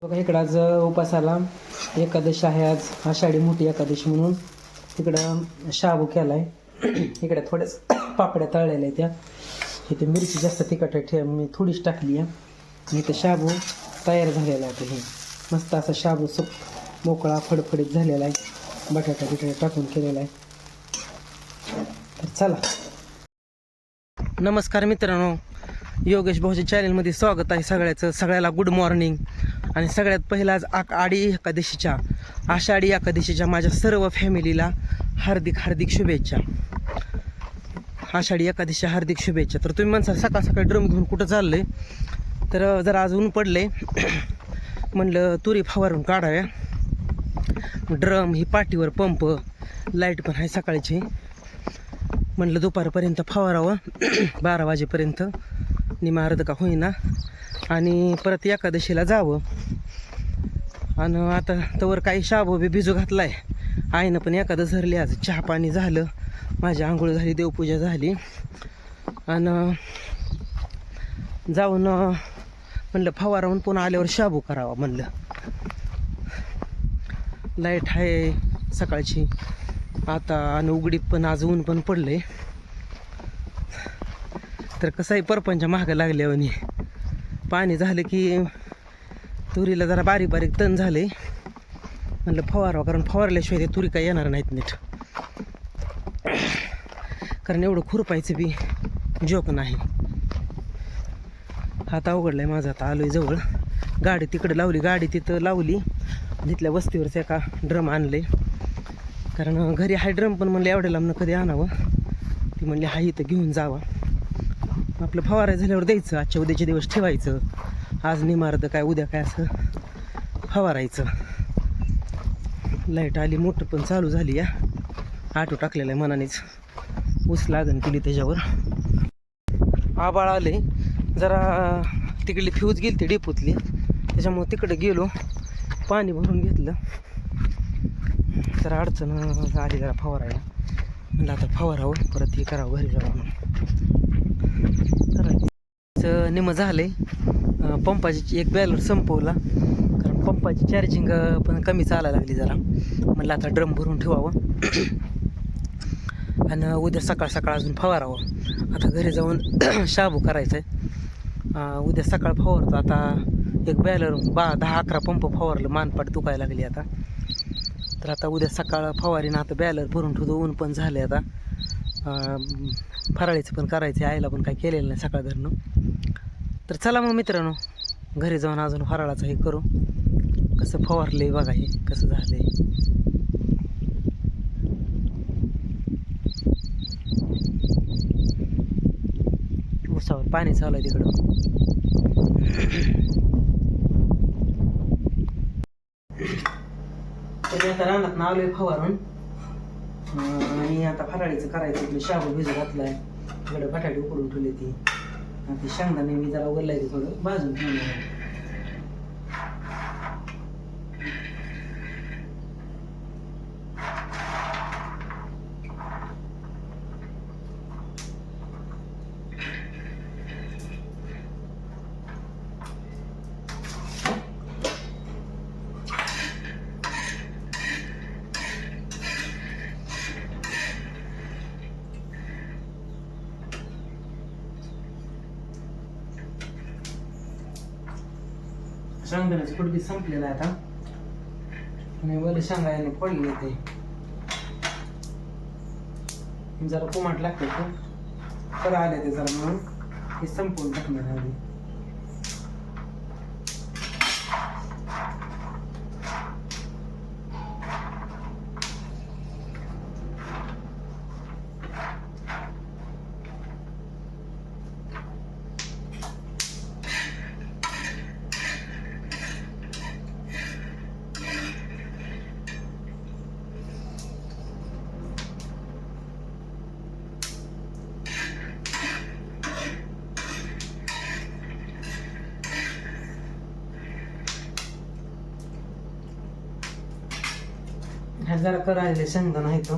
बघा इकडं आज उपासाला एकादशी आहे, आज आषाढी मोठी एकादशी म्हणून इकडं शाबू केलाय. इकडे थोड्याच पापड्या तळलेल्या त्या. इथे मिरची जास्त तिखट मी थोडीच टाकली आहे. आणि इथं शाबू तयार झालेला आहे. हे मस्त असा शाबू मोकळा फडफडीत झालेला आहे. बटाटा टाकून केलेला आहे. तर चला, नमस्कार मित्रांनो, योगेश भाऊच्या चॅनलमध्ये स्वागत आहे सगळ्याचं. सगळ्याला गुड मॉर्निंग. आणि सगळ्यात पहिला आज आषाढी एकादशीच्या माझ्या सर्व फॅमिलीला हार्दिक शुभेच्छा. आषाढी एकादशी हार्दिक शुभेच्छा. तर तुम्ही म्हणसा सकाळ सकाळ ड्रम घेऊन कुठं चाललंय, तर जरा आज ऊन पडले, म्हणलं तुरी फवारून काढाव्या. ड्रम ही पाठीवर पंप, लाईट पण आहे सकाळची, म्हणलं दुपारपर्यंत फवारावं 12 वाजेपर्यंत, निमा अर्ध का होईना, आणि परत एकादशीला जावं. आणि आता तवर काही शाबू बी भिजू घातलाय. आईनं पण एकादश धरली आज. चहा पाणी झालं, माझी आंघोळ झाली, देवपूजा झाली, आणि जाऊन म्हणलं फवारावून पुन्हा आल्यावर शाबू करावा म्हणलं. लाईट आहे सकाळची आता, आणि उघडीत पण आज ऊन पण पडलंय. तर कसंही परपंच महाग लागल्यावानी. पाणी झालं की तुरीला जरा बारीक बारीक तण झाले, म्हणलं फवारावं, कारण फवारल्याशिवाय ते तुरी काही येणार नाहीत नीट. कारण एवढं खुरपायचं बी जोक नाही. हात अवघडलाय माझा. आता आलोय जवळ, गाडी तिकडे लावली, गाडी तिथं लावली, तिथल्या वस्तीवरच एका ड्रम आणले. कारण घरी हाय ड्रम, पण म्हणलं एवढ्या लांबनं कधी आणावं. ती म्हणली हा इथं घेऊन जावा. आपलं फवारा झाल्यावर द्यायचं, आजच्या उद्याचे दिवस ठेवायचं. आज निमार्द काय उद्या काय असं फवारायचं. लाईट आली, मोटर पण चालू झाली. या आटो टाकलेला आहे मनानेच, ऊस लागण केली त्याच्यावर. आबाळ आले जरा, तिकडली फ्यूज गेली ती डेपोतली, त्याच्यामुळं तिकडे गेलो, पाणी भरून घेतलं. जरा अडचण आली जरा फवारायला, म्हणलं आता फवारावं, परत हे करावं घरी जावं. तर निम झालंय. पंपाची एक बॅलर संपवला, कारण पंपाची चार्जिंग पण कमी चालायला लागली जरा. म्हणलं आता ड्रम भरून ठेवावं आणि उद्या सकाळ सकाळ अजून फवारावं. आता घरी जाऊन शाबू करायचं आहे. उद्या सकाळ फवारतो. आता एक बॅलर 10-11 पंप फवारलं, मानपाट दुखायला लागली आता. तर आता उद्या सकाळ फवारीनं आता बॅलर भरून ठेवतो. ऊन पण झाले आता, फराळीचं पण करायचं आहे, आईला पण काही केलेलं नाही सकाळ धरणं. तर चला मग मित्रांनो, घरी जाऊन अजून फराळाचं हे करू. कसं फवारलंय बघा, हे कसं झालंय. उसावर पाणी चालू आहे तिकडं. तरी आता रानात ना आलोय फवारून, आणि आता फराळीचं करायचं. इकडे शाबू भिजू घातलाय, इकडे बटाटे उकडून ठेवले ती, ती शेंगदाणे मी जरा उरलाय ते थोडं भाजून ठेवलं. शेंगदाण्याचं कुठ बी संपलेलं आहे आता, आणि वले शेंगाने पडले ते जरा कुमाट लागते, खरं आले ते जरा, म्हणून हे संपवून टाकणार आधी. ह्या जरा करायला शेंगदाणा आहे तो.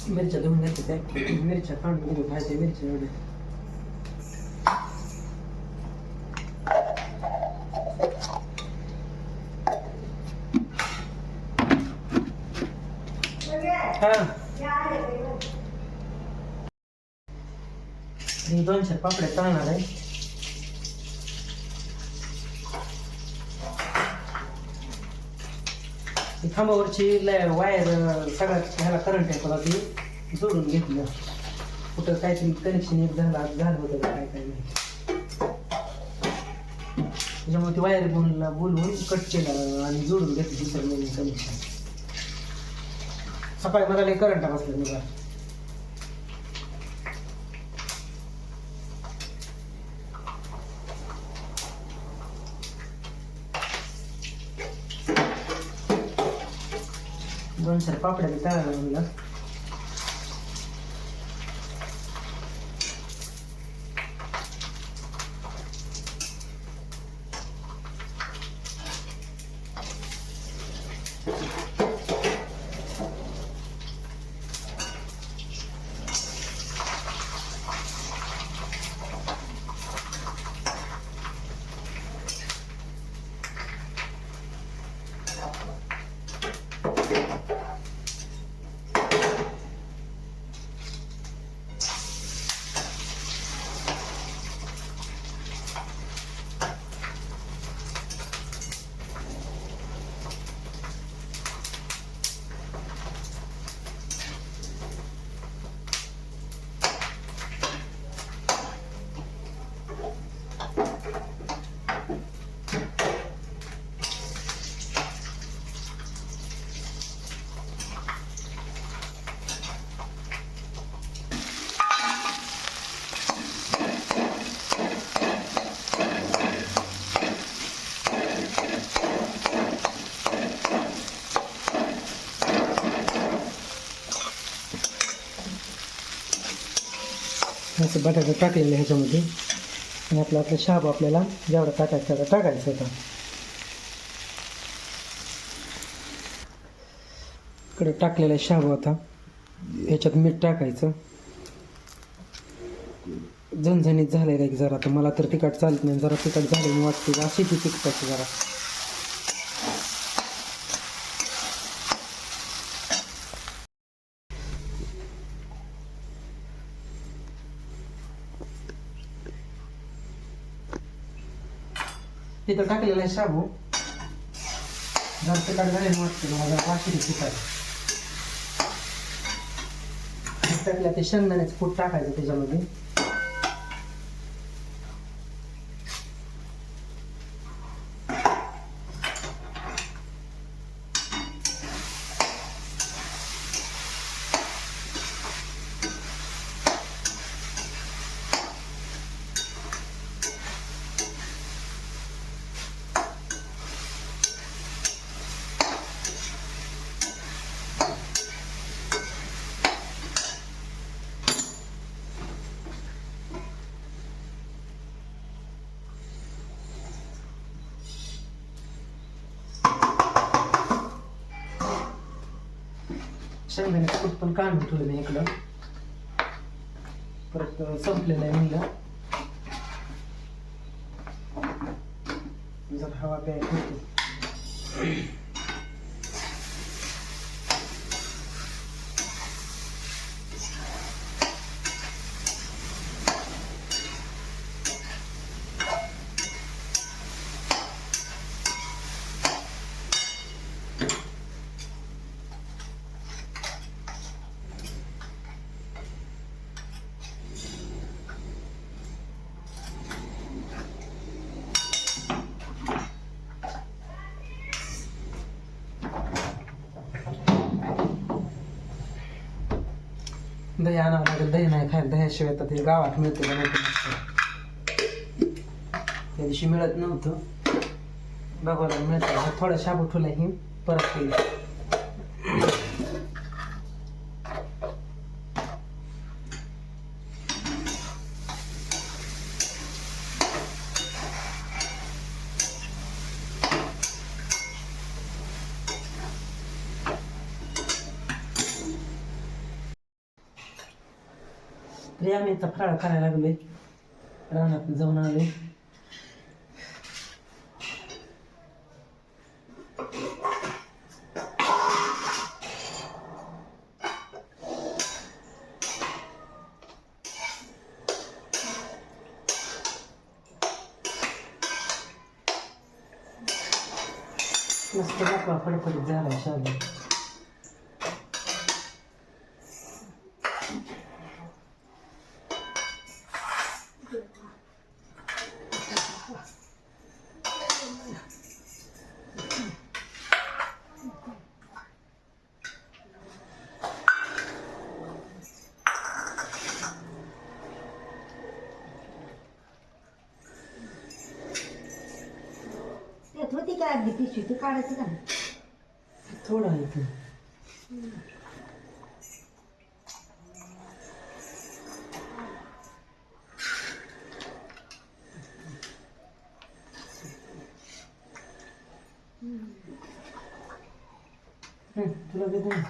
मिरच्या धुवून घेते त्या मिरच्या काढून घेऊन खायच्या मिरच्या एवढ्या. आणि 2-4 पापड्या तळणार आहे. खांबावरची वायर सगळ्यात ह्याला करंट आहे, मला ती जोडून घेतलं. कुठं काहीतरी कनेक्शन एक झालं होतं काय काय नाही, त्याच्यामुळे ती वायर बोलवून कट केलं आणि जोडून घेतलं दुसरं नवीन कनेक्शन. सकाळी मला लई करंट बसलं मला. दोन चार पापड्या बी तळायला म्हणलं. असं बटाटा टाकलेलं ह्याच्यामध्ये, आणि आपला शाबू आपल्याला जेवढा टाकायचा तेवढा टाकायचा होता. इकडे टाकलेला शाबू आता ह्याच्यात मीठ टाकायचं. झणझणीत झालेलं आहे जरा. तर मला तर तिखट चालत नाही, जरा तिखट झालेली वाटते, अशी ती तिखटाची जरा. तिथं टाकलेला आहे शाबू, जरा तिखट झालेलं वाटते मला, जरा अशी ती तिखट. टाकल्या ते शेंगदाण्याचं कूट टाकायचं त्याच्यामध्ये. शेंगदाण्याचं कूट पण काढून ठेवलं मी इकडं, परत संपलेलं आहे म्हणलं जर हवा प्यायला होती. दही आणावं लागेल, दही नाही खायला, दह्याशिवाय तर ते गावात मिळते का नाही त्या दिवशी मिळत नव्हतं, बघायला मिळतं. थोडा शाबू ठेवला ही परत केली. तरी आम्ही आता फराळ करायला लागलोय, रानात जाऊन आलोय. मस्त दाखवा फडफडीत झाला शाबू. होती काय अर्धी पिशवी ती काढायची का थोडं आहे ते. तुला देते ना.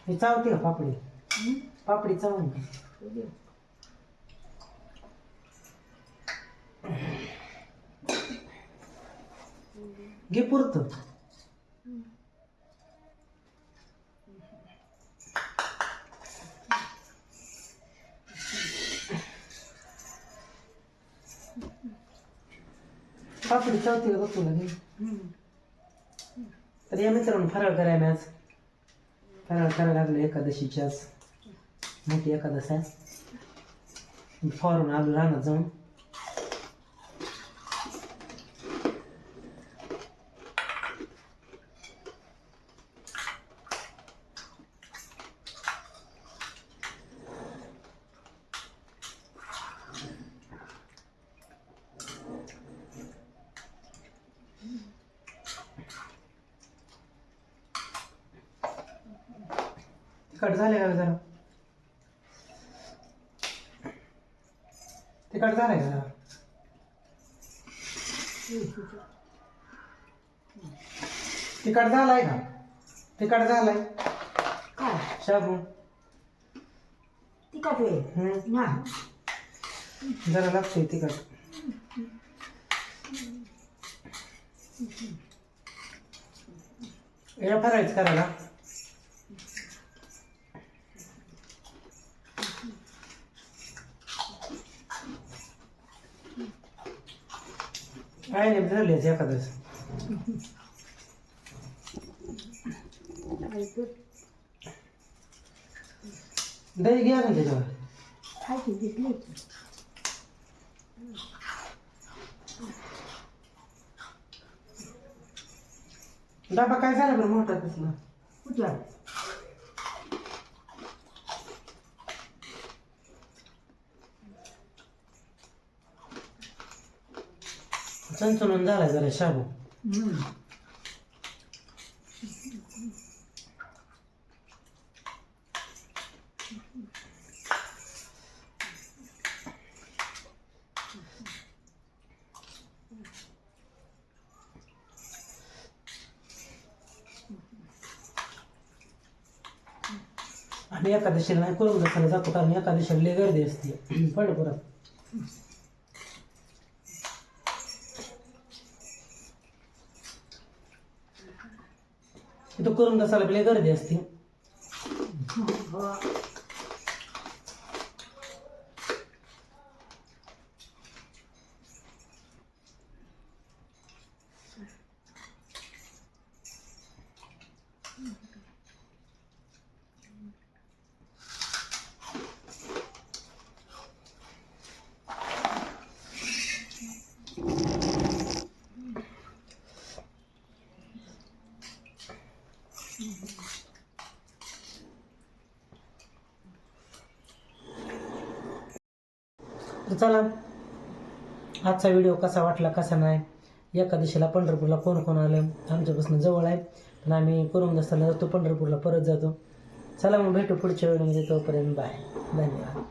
हे चावते का पापडी? पापडी चावून का? घे पुरतं. पापडी चावते का बघ तुला घे. तर या मित्रांनो फराळ करायला आज फराळ करायला लागलो एकादशीची. आज मोठी एकादश आहे. फॉरून आलो रानात जाऊन. तिखट झाले का जरा? तिखट झालंय का जरा? तिखट झालाय का? तिखट झालाय काय शाबू? तिखट वेळ ना जरा लागतंय तिखट. या फराळच करायला काय नाही झाले एखादच. दही घ्या ना त्याच्यावर. खायची दिसली डबा काय झाला बरं मोठा कसला? कुठला चणचणून झालाय जरा शाबू. आणि एकादशीला नाही करून बसायला जातो, कारण एकादशीला लय गर्दी असते पंढरपुरात. तिथं करून बसायला लय गर्दी असते. तर चला, आजचा व्हिडिओ कसा वाटला कसा नाही. एकादशीला पंढरपूरला कोण कोण आलं, आमच्यापासून जवळ आहे पण आम्ही करून नसताना जातो पंढरपूरला परत जातो. चला मग भेटू पुढच्या व्हिडिओमध्ये, तोपर्यंत बाय, धन्यवाद.